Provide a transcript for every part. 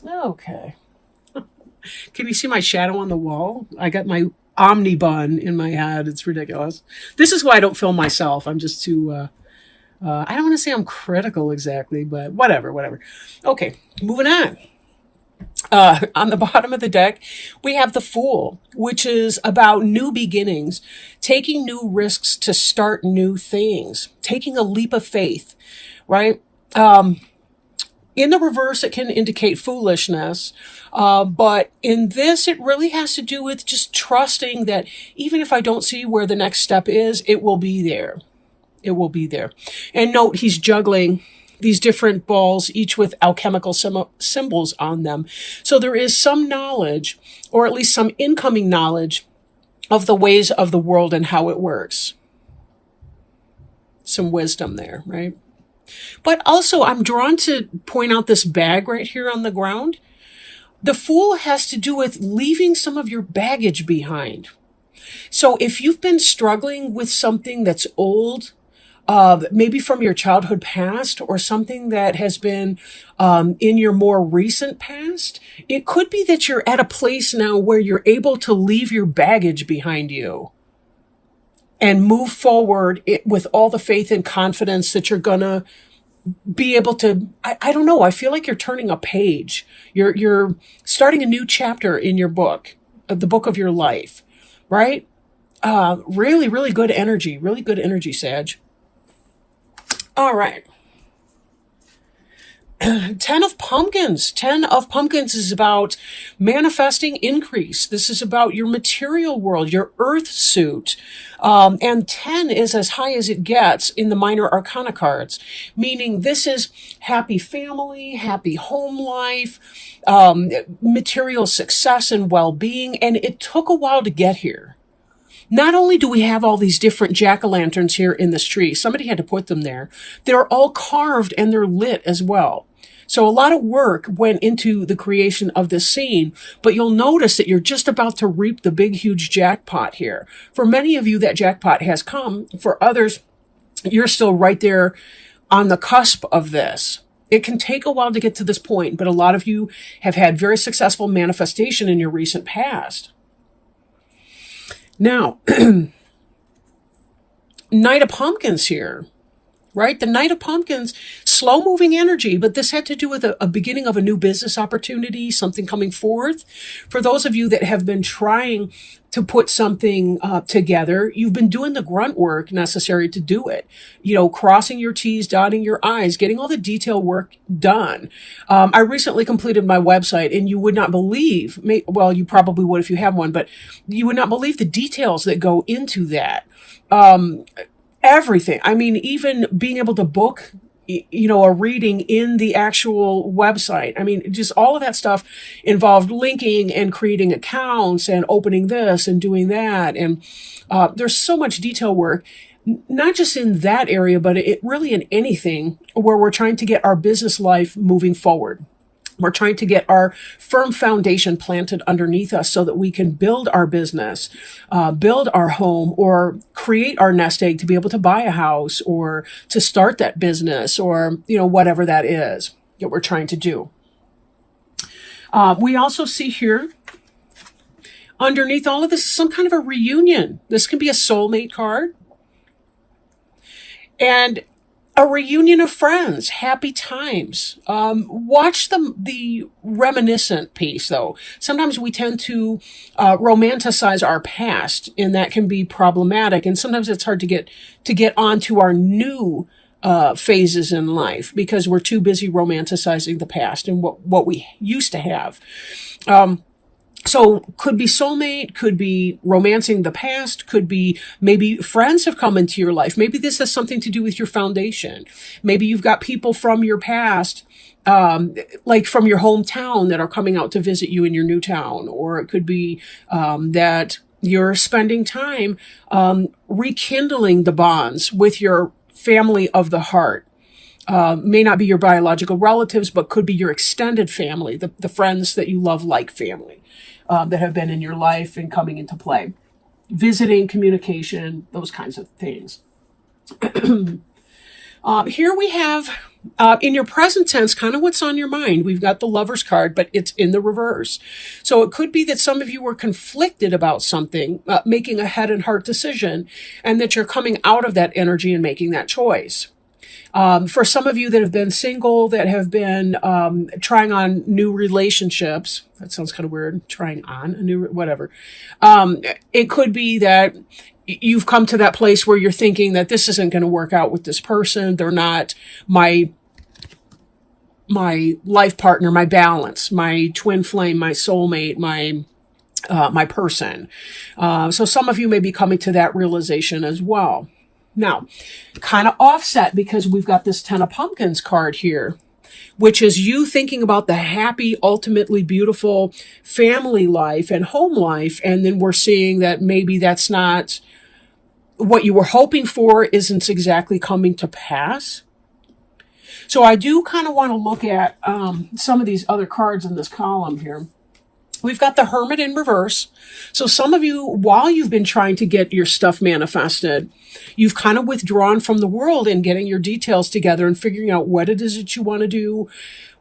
Okay. Can you see my shadow on the wall? I got my omni bun in my head. It's ridiculous. This is why I don't film myself. I'm just too, I don't want to say I'm critical exactly, but whatever, whatever. Okay, moving on. On the bottom of the deck, we have the Fool, which is about new beginnings, taking new risks to start new things, taking a leap of faith, right? In the reverse, it can indicate foolishness. But in this, it really has to do with just trusting that even if I don't see where the next step is, it will be there. It will be there. And note, he's juggling these different balls, each with alchemical symbols on them. So there is some knowledge, or at least some incoming knowledge, of the ways of the world and how it works. Some wisdom there, right? But also, I'm drawn to point out this bag right here on the ground. The Fool has to do with leaving some of your baggage behind. So if you've been struggling with something that's old, maybe from your childhood past, or something that has been in your more recent past, it could be that you're at a place now where you're able to leave your baggage behind you and move forward with all the faith and confidence that you're gonna be able to. I don't know. I feel like you're turning a page. You're starting a new chapter in your book, the book of your life, right? Really, really good energy. Really good energy, Sag. All right. 10 of Pumpkins. 10 of Pumpkins is about manifesting increase. This is about your material world, your earth suit. And 10 is as high as it gets in the minor arcana cards, meaning this is happy family, happy home life, material success and well-being. And it took a while to get here. Not only do we have all these different jack-o'-lanterns here in this tree, somebody had to put them there. They're all carved and they're lit as well. So a lot of work went into the creation of this scene, but you'll notice that you're just about to reap the big, huge jackpot here. For many of you, that jackpot has come. For others, you're still right there on the cusp of this. It can take a while to get to this point, but a lot of you have had very successful manifestation in your recent past. Now, Knight of Pumpkins here, right? The Knight of Pumpkins, slow-moving energy, but this had to do with a beginning of a new business opportunity, something coming forth. For those of you that have been trying to put something together, you've been doing the grunt work necessary to do it. You know, crossing your T's, dotting your I's, getting all the detail work done. I recently completed my website, and you would not believe, well, you probably would if you have one, but you would not believe the details that go into that. Everything. I mean, even being able to book, you know, a reading in the actual website. I mean, just all of that stuff involved linking and creating accounts and opening this and doing that. And there's so much detail work, not just in that area, but it really in anything where we're trying to get our business life moving forward. We're trying to get our firm foundation planted underneath us so that we can build our business, build our home, or create our nest egg to be able to buy a house or to start that business, or, you know, whatever that is that we're trying to do. We also see here underneath all of this is some kind of a reunion. This can be a soulmate card. And a reunion of friends, happy times. Watch the reminiscent piece, though. Sometimes we tend to romanticize our past, and that can be problematic. And sometimes it's hard to get onto our new phases in life because we're too busy romanticizing the past and what we used to have. So could be soulmate, could be romancing the past, could be maybe friends have come into your life. Maybe this has something to do with your foundation. Maybe you've got people from your past, like from your hometown, that are coming out to visit you in your new town. Or it could be that you're spending time rekindling the bonds with your family of the heart. May not be your biological relatives, but could be your extended family, the friends that you love like family. That have been in your life and coming into play. Visiting, communication, those kinds of things. Here we have In your present tense, kind of what's on your mind. We've got the Lover's card, but it's in the reverse. So it could be that some of you were conflicted about something, making a head and heart decision, and that you're coming out of that energy and making that choice. For some of you that have been single, that have been trying on new relationships, that sounds kind of weird, trying on a new, whatever. It could be that you've come to that place where you're thinking that this isn't going to work out with this person. They're not my life partner, my balance, my twin flame, my soulmate, my person. So some of you may be coming to that realization as well. Now, kind of offset because we've got this 10 of Pumpkins card here, which is you thinking about the happy, ultimately beautiful family life and home life. And then we're seeing that maybe that's not what you were hoping for, isn't exactly coming to pass. So I do kind of want to look at some of these other cards in this column here. We've got the Hermit in reverse. So some of you, while you've been trying to get your stuff manifested, you've kind of withdrawn from the world and getting your details together and figuring out what it is that you want to do,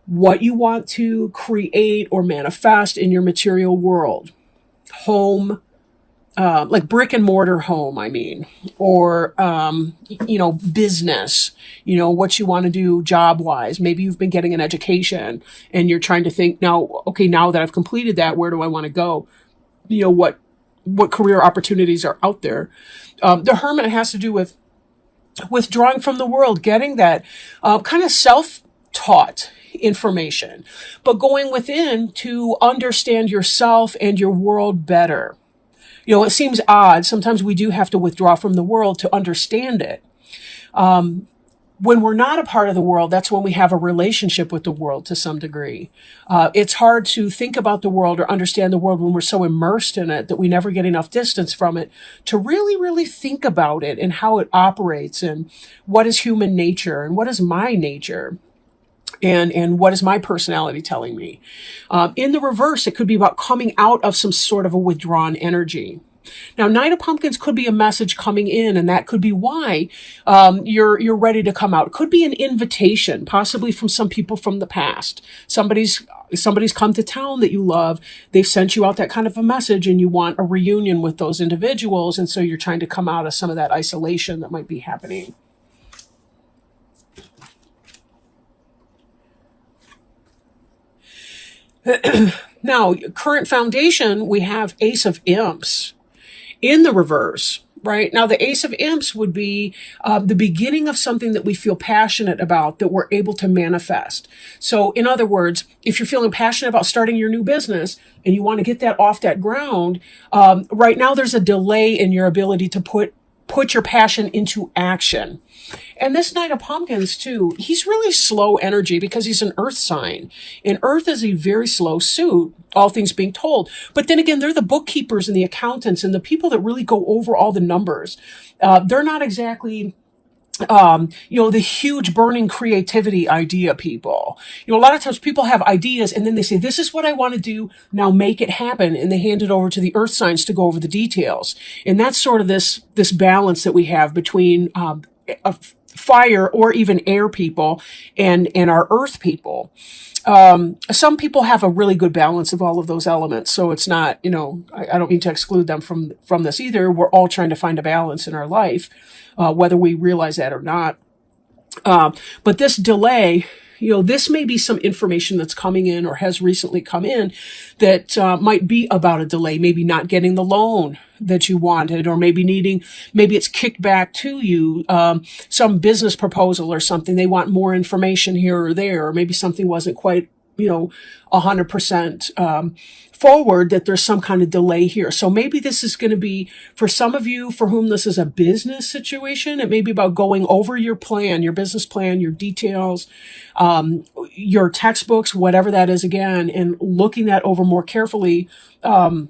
what you want to create or manifest in your material world. Home, like brick and mortar home, I mean, or, business, what you want to do job wise. Maybe you've been getting an education and you're trying to think now, okay, now that I've completed that, where do I want to go? What career opportunities are out there? The Hermit has to do with withdrawing from the world, getting that, kind of self-taught information, but going within to understand yourself and your world better. It seems odd. Sometimes we do have to withdraw from the world to understand it. When we're not a part of the world, that's when we have a relationship with the world to some degree. It's hard to think about the world or understand the world when we're so immersed in it that we never get enough distance from it to really, really think about it and how it operates and what is human nature and what is my nature. And what is my personality telling me? In the reverse, it could be about coming out of some sort of a withdrawn energy. Now, Knight of Pumpkins could be a message coming in, and that could be why you're ready to come out. It could be an invitation, possibly from some people from the past. Somebody's come to town that you love. They've sent you out that kind of a message, and you want a reunion with those individuals, and so you're trying to come out of some of that isolation that might be happening. Now, current foundation, we have Ace of Imps in the reverse, right? Now, the Ace of Imps would be the beginning of something that we feel passionate about that we're able to manifest. So, in other words, if you're feeling passionate about starting your new business and you want to get that off that ground, right now there's a delay in your ability to put your passion into action. And this Knight of Pumpkins, too, he's really slow energy because he's an earth sign. And earth is a very slow suit, all things being told. But then again, they're the bookkeepers and the accountants and the people that really go over all the numbers. They're not exactly the huge burning creativity idea people. A lot of times people have ideas and then they say, this is what I want to do. Now make it happen. And they hand it over to the earth signs to go over the details. And that's sort of this balance that we have between, fire or even air people and our earth people. Some people have a really good balance of all of those elements. So it's not, I don't mean to exclude them from this either. We're all trying to find a balance in our life, whether we realize that or not. But this delay, this may be some information that's coming in or has recently come in that might be about a delay, maybe not getting the loan that you wanted, or maybe it's kicked back to you, some business proposal or something. They want more information here or there, or maybe something wasn't quite, 100% forward, that there's some kind of delay here. So maybe this is going to be, for some of you for whom this is a business situation, it may be about going over your plan, your business plan, your details, your textbooks, whatever that is again, and looking that over more carefully, and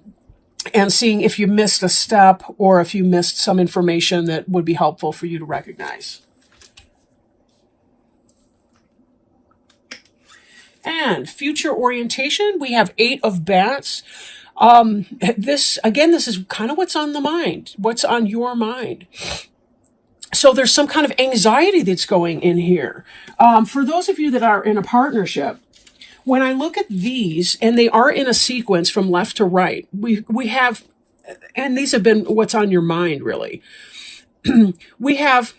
seeing if you missed a step or if you missed some information that would be helpful for you to recognize. And future orientation, we have 8 of Bats. This is kind of what's on the mind, what's on your mind. So there's some kind of anxiety that's going in here. For those of you that are in a partnership, when I look at these, and they are in a sequence from left to right, we have, and these have been what's on your mind, really. We have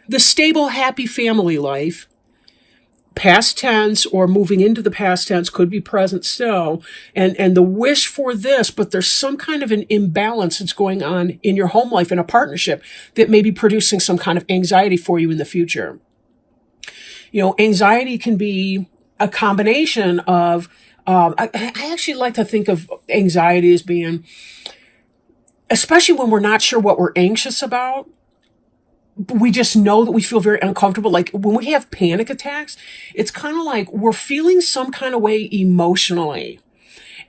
the stable, happy family life, past tense or moving into the past tense, could be present still, and the wish for this, but there's some kind of an imbalance that's going on in your home life in a partnership that may be producing some kind of anxiety for you in the future. Anxiety can be a combination of, I actually like to think of anxiety as being, especially when we're not sure what we're anxious about, we just know that we feel very uncomfortable. Like when we have panic attacks, it's kind of like we're feeling some kind of way emotionally.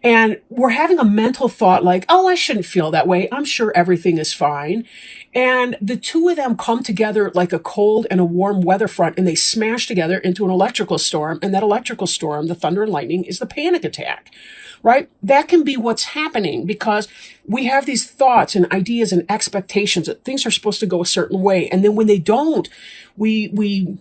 And we're having a mental thought like, oh, I shouldn't feel that way. I'm sure everything is fine. And the two of them come together like a cold and a warm weather front, and they smash together into an electrical storm. And that electrical storm, the thunder and lightning, is the panic attack, right? That can be what's happening because we have these thoughts and ideas and expectations that things are supposed to go a certain way. And then when they don't, we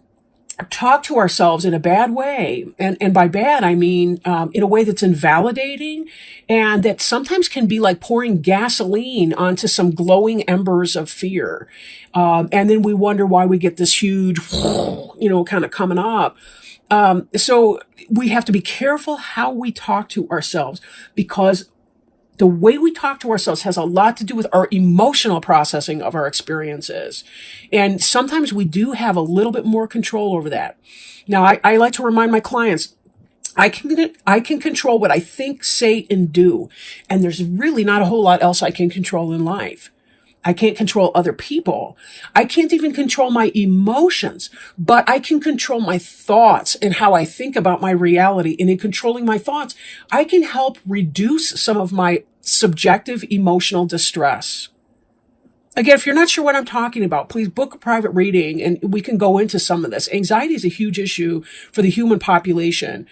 talk to ourselves in a bad way. And by bad, I mean in a way that's invalidating and that sometimes can be like pouring gasoline onto some glowing embers of fear. And then we wonder why we get this huge, kind of coming up. So we have to be careful how we talk to ourselves because the way we talk to ourselves has a lot to do with our emotional processing of our experiences. And sometimes we do have a little bit more control over that. Now, I like to remind my clients, I can control what I think, say, and do. And there's really not a whole lot else I can control in life. I can't control other people. I can't even control my emotions, but I can control my thoughts and how I think about my reality. And in controlling my thoughts, I can help reduce some of my subjective emotional distress. Again, if you're not sure what I'm talking about, please book a private reading and we can go into some of this. Anxiety is a huge issue for the human population.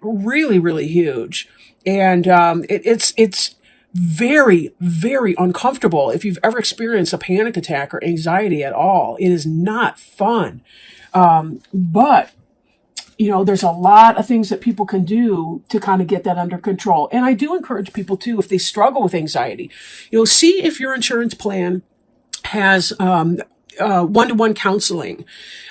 Really, really huge. And it's very, very uncomfortable. If you've ever experienced a panic attack or anxiety at all, it is not fun. But there's a lot of things that people can do to kind of get that under control. And I do encourage people too, if they struggle with anxiety, see if your insurance plan has, one-to-one counseling,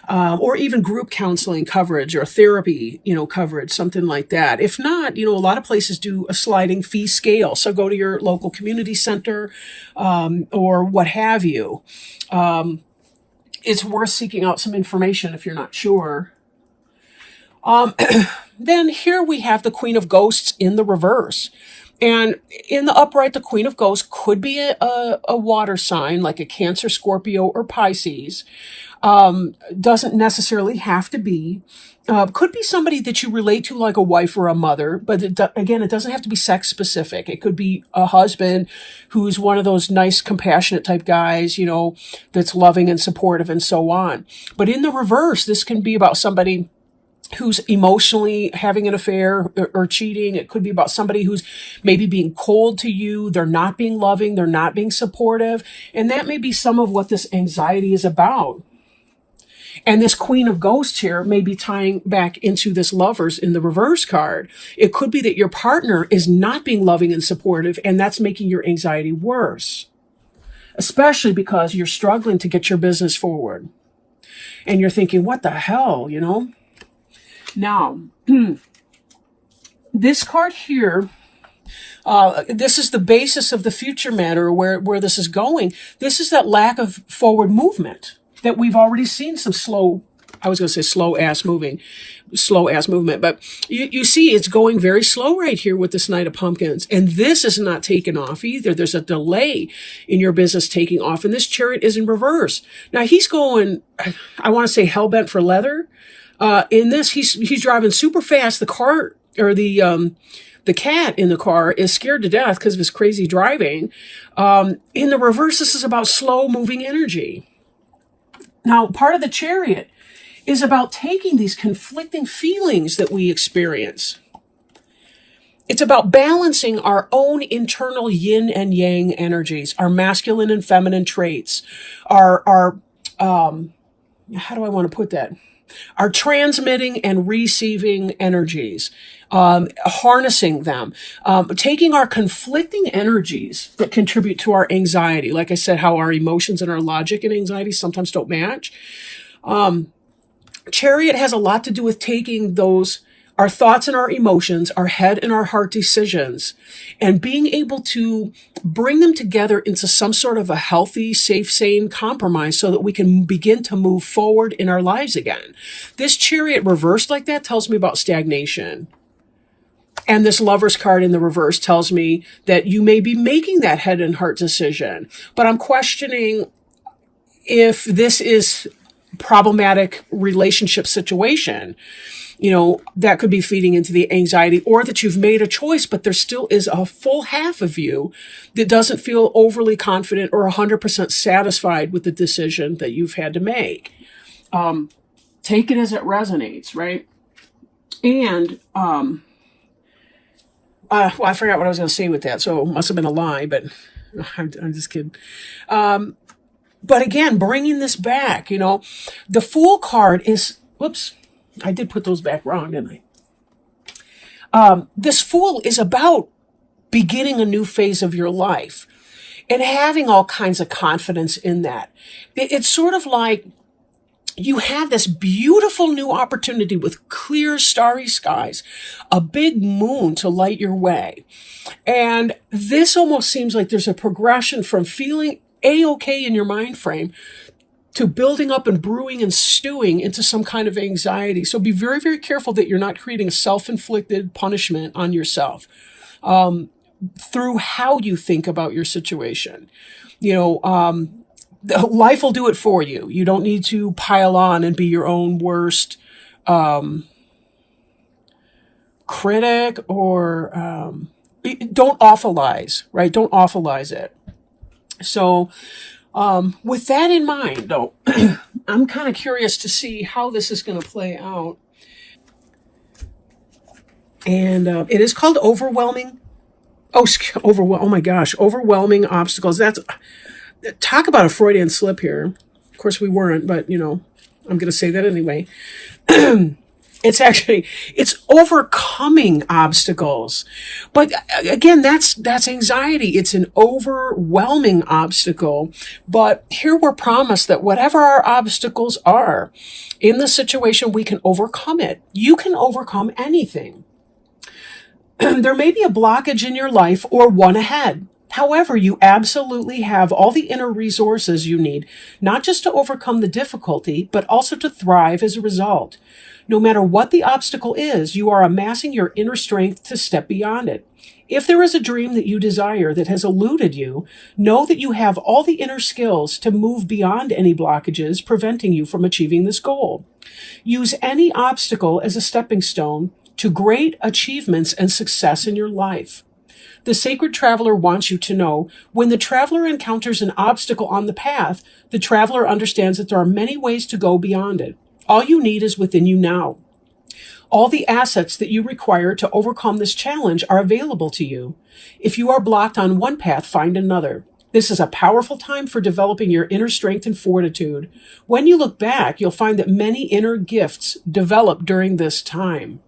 or even group counseling coverage or therapy, coverage, something like that. If not, a lot of places do a sliding fee scale. So go to your local community center, or what have you. It's worth seeking out some information if you're not sure. Then here we have the Queen of Ghosts in the reverse. And in the upright, the Queen of Ghosts could be a water sign like a Cancer, Scorpio, or Pisces. Doesn't necessarily have to be. Could be somebody that you relate to like a wife or a mother, but again, it doesn't have to be sex specific. It could be a husband who's one of those nice, compassionate type guys, that's loving and supportive and so on. But in the reverse, this can be about somebody who's emotionally having an affair or cheating. It could be about somebody who's maybe being cold to you. They're not being loving. They're not being supportive. And that may be some of what this anxiety is about. And this Queen of Ghosts here may be tying back into this Lovers in the reverse card. It could be that your partner is not being loving and supportive, and that's making your anxiety worse, especially because you're struggling to get your business forward. And you're thinking, what the hell, Now, this card here, this is the basis of the future matter where this is going. This is that lack of forward movement that we've already seen some slow ass movement, but you see it's going very slow right here with this Knight of Pumpkins. And this is not taking off either. There's a delay in your business taking off. And this Chariot is in reverse. Now he's going, I want to say hell-bent for leather. In this, he's driving super fast. The car, or the cat in the car is scared to death because of his crazy driving. In the reverse, this is about slow moving energy. Now, part of the Chariot is about taking these conflicting feelings that we experience. It's about balancing our own internal yin and yang energies, our masculine and feminine traits, our how do I want to put that? Are transmitting and receiving energies, harnessing them, taking our conflicting energies that contribute to our anxiety. Like I said, how our emotions and our logic and anxiety sometimes don't match. Chariot has a lot to do with taking those, our thoughts and our emotions, our head and our heart decisions, and being able to bring them together into some sort of a healthy, safe, sane compromise so that we can begin to move forward in our lives again. This Chariot reversed like that tells me about stagnation. And this Lover's card in the reverse tells me that you may be making that head and heart decision, but I'm questioning if this is problematic relationship situation. That could be feeding into the anxiety, or that you've made a choice, but there still is a full half of you that doesn't feel overly confident or 100% satisfied with the decision that you've had to make. Take it as it resonates, right? And, well, I forgot what I was going to say with that, so it must have been a lie, but I'm just kidding. But again, bringing this back, the Fool card is, whoops, I did put those back wrong, didn't I? This Fool is about beginning a new phase of your life and having all kinds of confidence in that. It's sort of like you have this beautiful new opportunity with clear, starry skies, a big moon to light your way. And this almost seems like there's a progression from feeling A-okay in your mind frame to building up and brewing and stewing into some kind of anxiety. So be very, very careful that you're not creating a self-inflicted punishment on yourself through how you think about your situation. Life will do it for you. You don't need to pile on and be your own worst critic, or don't awfulize, right? Don't awfulize it. So with that in mind, though, I'm kind of curious to see how this is going to play out. And it is called overwhelming. Oh my gosh, overwhelming obstacles. Talk about a Freudian slip here. Of course we weren't, but I'm going to say that anyway. It's overcoming obstacles. But again, that's anxiety. It's an overwhelming obstacle. But here we're promised that whatever our obstacles are in the situation, we can overcome it. You can overcome anything. There may be a blockage in your life or one ahead. However, you absolutely have all the inner resources you need, not just to overcome the difficulty, but also to thrive as a result. No matter what the obstacle is, you are amassing your inner strength to step beyond it. If there is a dream that you desire that has eluded you, know that you have all the inner skills to move beyond any blockages preventing you from achieving this goal. Use any obstacle as a stepping stone to great achievements and success in your life. The sacred traveler wants you to know, when the traveler encounters an obstacle on the path, the traveler understands that there are many ways to go beyond it. All you need is within you now. All the assets that you require to overcome this challenge are available to you. If you are blocked on one path, find another. This is a powerful time for developing your inner strength and fortitude. When you look back, you'll find that many inner gifts develop during this time.